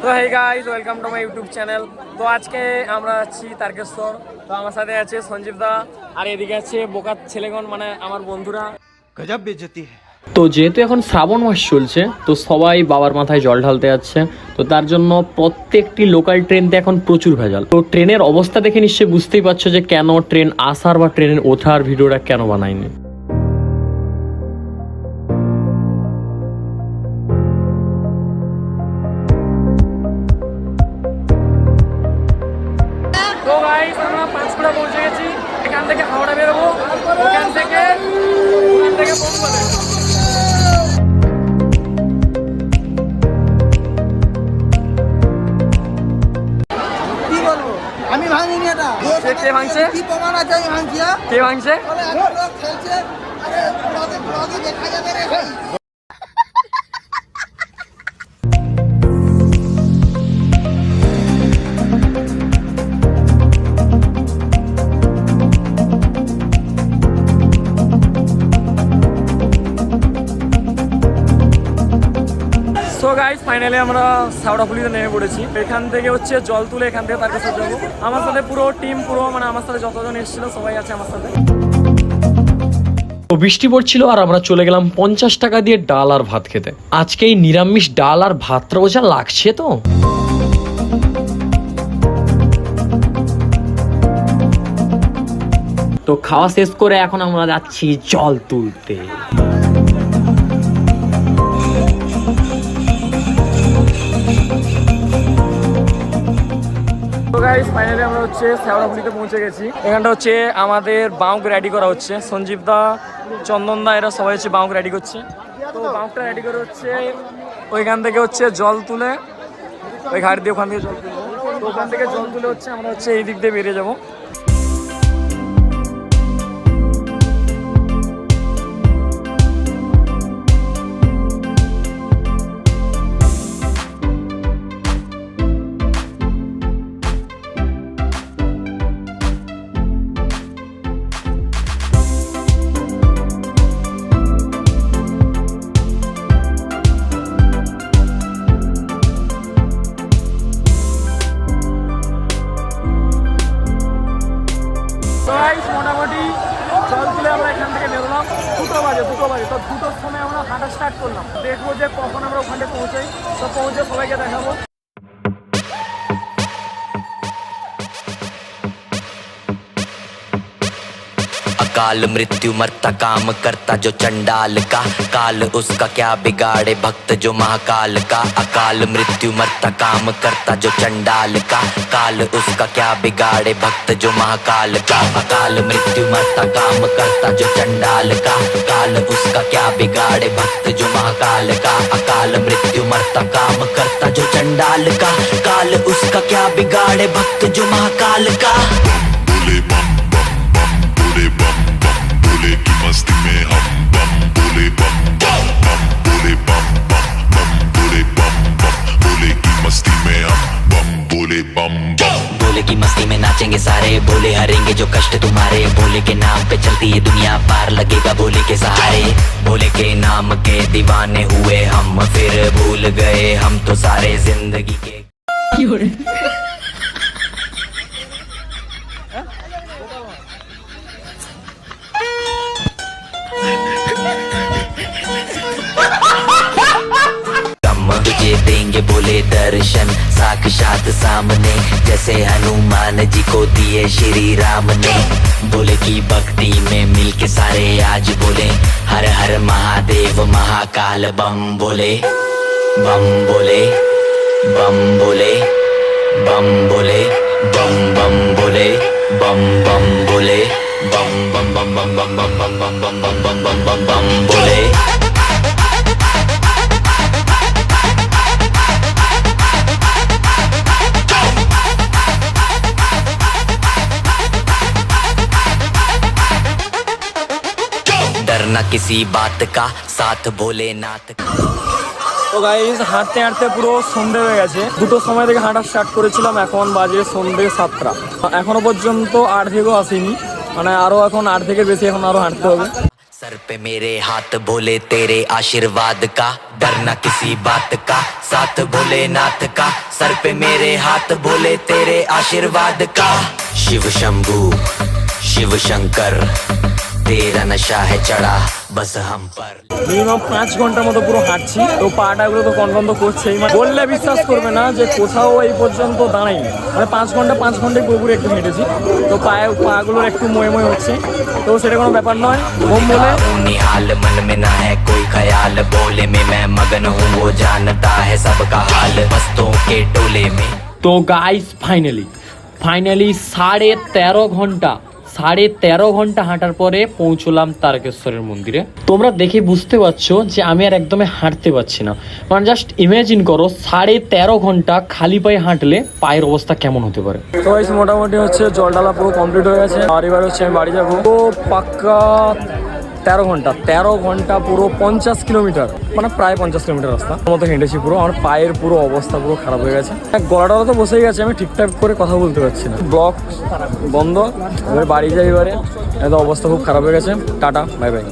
তো hey guys, welcome to my YouTube channel. তো আজকে আমরা আছি তারকেশ্বর। তো আমার সাথে আছে সঞ্জীব দা, আর এদিকে আছে বোকার ছেলেগণ, মানে আমার বন্ধুরা। গজব বেজতি। তো যেহেতু এখন শ্রাবণ মাস চলছে, তো সবাই বাবার মাথায় জল ঢালতে যাচ্ছে। তো তার জন্য প্রত্যেকটি লোকাল ট্রেনতে এখন প্রচুর ভেজাল। তো ট্রেনের অবস্থা দেখে নিশ্চয়ই বুঝতেই পারছো যে কেন ট্রেন আসার বা ট্রেনের ওঠার ভিডিওটা কেন বানায়নি। তো গাইস, আমরা পাঁচকুড়া পৌঁছে গেছি। এখান থেকে হাওড়া বেরোবো, ওখান থেকে পৌঁছাবে। কি বলবো, আমি ভাঙিনি এটা। কে ভাঙছে? কি প্রমাণ আছে আমি ভাঙছি? কে ভাঙছে? বলে এক লোক খেলছে, আরে ব্লগে দেখা যাবে রে ভাই। সো গাইস, ফাইনালি আমরা সাউড়াফুলিতে নেমে পড়েছি। এখান থেকে হচ্ছে জল তুলে এখান থেকে তারকেশ্বর যাবো। আমার সাথে পুরো টিম, মানে আমার সাথে যতজন এসেছিল সবাই আছে আমার সাথে। তো বৃষ্টি পড়ছিল আর আমরা চলে গেলাম 50 টাকা দিয়ে ডাল আর ভাত খেতে। আজকে এই নিরামিষ ডাল আর ভাতটাও যা লাগছে। তো খাওয়া শেষ করে এখন আমরা যাচ্ছি জল তুলতে। তো গাইস, ফাইনালি আমরা হচ্ছে শেওড়াফুলিতে পৌঁছে গেছি। এখানটা হচ্ছে আমাদের বাউক রেডি করা হচ্ছে। সঞ্জীব দা, চন্দন দা, এরা সবাই হচ্ছে বাউক রেডি করছে। তো বাউকটা রেডি করে হচ্ছে ওইখান থেকে হচ্ছে জল তুলে ওই ঘাট দিয়ে ওখান থেকে জল তুলবো। তো ওখান থেকে জল তুলে হচ্ছে আমরা হচ্ছে এই দিক দিয়ে বেরিয়ে যাবো। মোটামুটি জল তুলে আমরা এখান থেকে বেরোলাম। দুটো বাজে। তো দুটোর সময় আমরা হাঁটা স্টার্ট করলাম। দেখবো যে কখন আমরা ওখানে পৌঁছাই। তো পৌঁছে সবাইকে দেখাবো। अकाल मृत्यु मरता काम करता जो चंडाल का, काल उसका क्या बिगाड़े भक्त जो महाकाल का। अकाल मृत्यु मरता काम करता जो चंडाल का, काल उसका क्या बिगाड़े भक्त जो महाकाल का। अकाल मृत्यु मरता काम करता जो चंडाल का, काल उसका क्या बिगाड़े भक्त जो महाकाल का। अकाल मृत्यु मरता काम करता जो चंडाल का, काल उसका क्या बिगाड़े भक्त जो महाकाल का। बोले बम बम बम, बोले बम बम, बोले की मस्ती में हम बम, बोले बम बम बम, बोले बम बम बम, बोले बम बम, बोले की मस्ती में हम बम, बोले बम बम। भोले की मस्ती में नाचेंगे सारे, भोले हरेंगे जो कष्ट तुम्हारे। भोले के नाम पे चलती है दुनिया, पार लगेगा भोले के सहारे। भोले के नाम के दीवाने हुए हम, फिर भूल गए हम तो सारे जिंदगी के। तुझे देंगे बोले दर्शन साक्षात सामने, जैसे हनुमान जी को दिए श्री राम ने। बोले की भक्ति में मिलके सारे आज बोले, हर हर महादेव महाकाल बम बोले। बम बोले, बम बोले, बम बोले, बम बम बोले, बम बम बोले, बम बम बम बम बम बम बम बम बम बम बम बम बम बम बोले। डरना किसी बात का, साथ भोलेनाथ का। তো গাইস, হাঁটতে হাঁটতে পুরো সন্ধে হয়ে গেছে। দুটোর সময় থেকে হাঁটা স্টার্ট করেছিলাম, এখন বাজে সন্ধে 7টা। এখনো পর্যন্ত 8 থেকেও আসেনি, মানে আরো এখন 8 থেকে বেশি এখন আরো হাঁটতে হবে। सर पे मेरे हाथ भोले तेरे आशीर्वाद का डरना किसी बात का साथ भोलेनाथ का सर पे मेरे हाथ भोले तेरे आशीर्वाद का शिव शंभू शिव शंकर तेरा नशा है चढ़ा बस हम पर মিনিমাম 5 ঘন্টার মতো পুরো হাঁটছি। তো পাটাগুলো তো কনফার্ম তো করছেই, মানে বললে বিশ্বাস করবে না যে কোথাও এই পর্যন্ত দাঁড়াইনি, মানে 5 ঘন্টায় পুরোপুরি একটু হেঁটেছি। তো পাগুলোর একটু ময়ে হচ্ছে, তো সেটা কোনো ব্যাপার নয়। ওম বলে निहाल मन में ना है कोई ख्याल बोले में मैं मगन हूँ वो जानता है सबका हाल मस्तों के टोले में। তো গাইস ফাইনালি 13.5 ঘন্টা হাঁটার পরে পৌঁছলাম তারকেশ্বরের মন্দিরে। তোমরা দেখে বুঝতে পারছো যে আমি আর একদমই হাঁটতে পারছি না, মানে জাস্ট ইমাজিন করো 13.5 ঘন্টা খালি পায়ে হাঁটলে পায়ের অবস্থা কেমন হতে পারে। তো গাইস মোটামুটি হচ্ছে জল ঢালা পুরো কমপ্লিট হয়ে গেছে, আর এবার হচ্ছে আমি বাড়ি যাবো। তো পাক্কা 13 ঘন্টা পুরো 50 কিলোমিটার, মানে প্রায় 50 কিলোমিটার রাস্তা মতো হেঁটেছি পুরো। আমার পায়ের পুরো অবস্থা পুরো খারাপ হয়ে গেছে, গলাটা তো বসেই গেছে, আমি ঠিকঠাক করে কথা বলতে পারছি না। ব্লক বন্ধ, এবার বাড়ি যাই, এবারে এত অবস্থা খুব খারাপ হয়ে গেছে। Tata, bye bye.